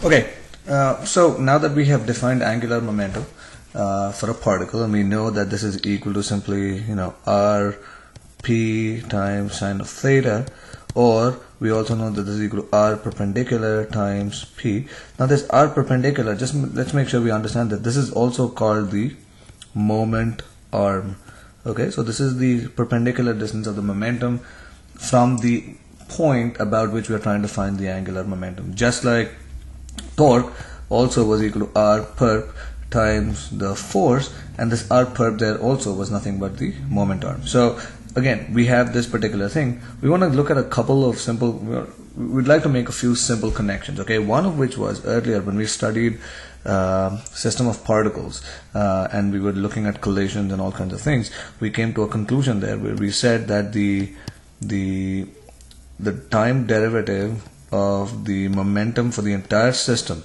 Okay, so now that we have defined angular momentum for a particle, and we know that this is equal to simply, r p times sine of theta, or we also know that this is equal to r perpendicular times p. Now this r perpendicular, just let's make sure we understand that this is also called the moment arm. Okay, so this is the perpendicular distance of the momentum from the point about which we are trying to find the angular momentum. Just like torque also was equal to r perp times the force, and this r perp there also was nothing but the moment arm. So again, we have this particular thing. We want to look at a couple of simple, we'd like to make a few simple connections. Okay, one of which was earlier when we studied system of particles and we were looking at collisions and all kinds of things. We came to a conclusion there where we said that the time derivative of the momentum for the entire system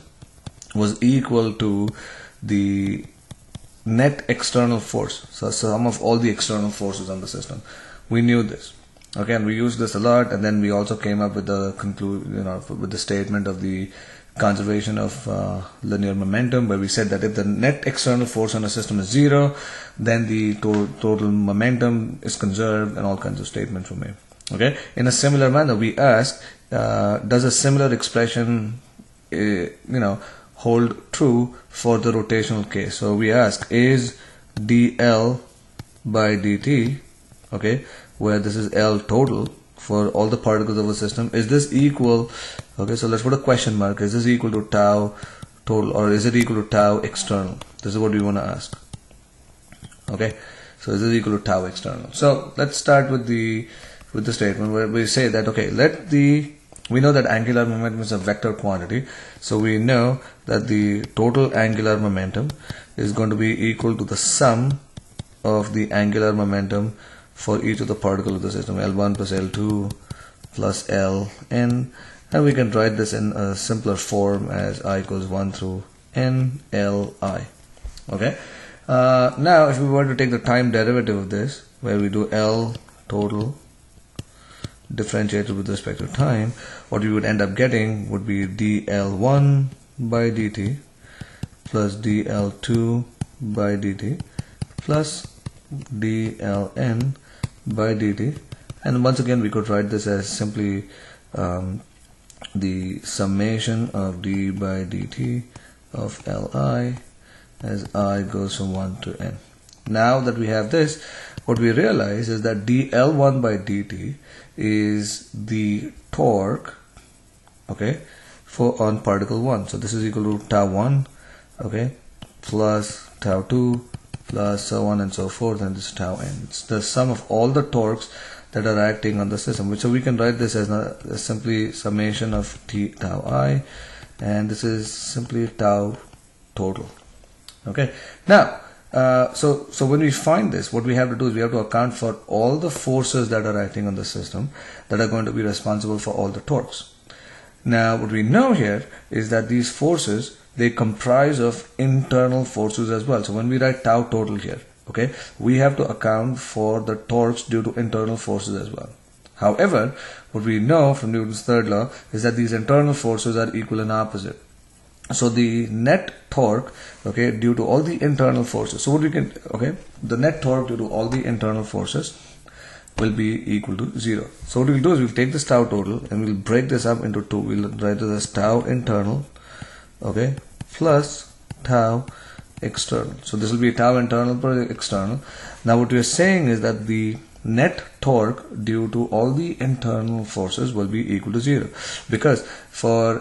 was equal to the net external force, so sum of all the external forces on the system. We knew this. Okay, and we used this a lot, and then we also came up with the with the statement of the conservation of linear momentum, where we said that if the net external force on a system is 0, then the total momentum is conserved, and all kinds of statements were made. Okay, in a similar manner, we asked, does a similar expression hold true for the rotational case? So we ask, is dl by dt, okay, where this is L total for all the particles of a system, is this equal, okay, so let's put a question mark, is this equal to tau total, or is it equal to tau external? This is what we want to ask. Okay, so is this equal to tau external? So let's start with the statement where we say that, okay, we know that angular momentum is a vector quantity, so we know that the total angular momentum is going to be equal to the sum of the angular momentum for each of the particles of the system, L1 plus L2 plus Ln, and we can write this in a simpler form as I equals 1 through n Li. Okay, now if we were to take the time derivative of this, where we do L total differentiated with respect to time, what we would end up getting would be dl1 by dt plus dl2 by dt plus dln by dt, and once again we could write this as simply the summation of d by dt of li as I goes from 1 to n. Now that we have this, what we realize is that dl1 by dt is the torque, okay, on particle 1. So this is equal to tau 1, okay, plus tau 2 plus so on and so forth, and this is tau n. It's the sum of all the torques that are acting on the system, so we can write this as simply summation of t tau I, and this is simply tau total. Okay, now so when we find this, what we have to do is we have to account for all the forces that are acting on the system that are going to be responsible for all the torques. Now what we know here is that these forces, they comprise of internal forces as well. So when we write tau total here, okay, we have to account for the torques due to internal forces as well. However, what we know from Newton's third law is that these internal forces are equal and opposite. So the net torque, okay, due to all the internal forces, so what we can, okay, the net torque due to all the internal forces will be equal to 0. So what we'll do is we'll take this tau total and we'll break this up into two. We'll write it as tau internal, okay, plus tau external. So this will be tau internal per external. Now what we are saying is that the net torque due to all the internal forces will be equal to 0, because for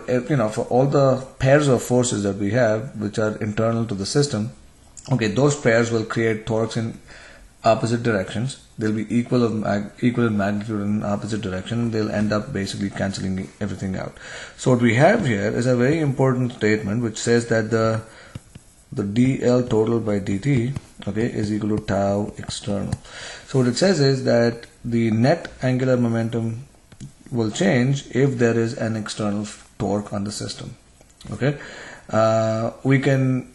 all the pairs of forces that we have which are internal to the system, okay, those pairs will create torques in opposite directions. They'll be equal in magnitude in opposite direction, and they'll end up basically cancelling everything out. So what we have here is a very important statement which says that the dl total by dt, okay, is equal to tau external. So what it says is that the net angular momentum will change if there is an external torque on the system. Okay, we can,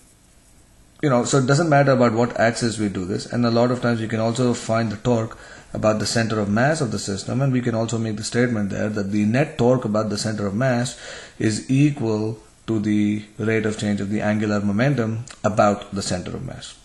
so it doesn't matter about what axis we do this, and a lot of times you can also find the torque about the center of mass of the system, and we can also make the statement there that the net torque about the center of mass is equal to the rate of change of the angular momentum about the center of mass.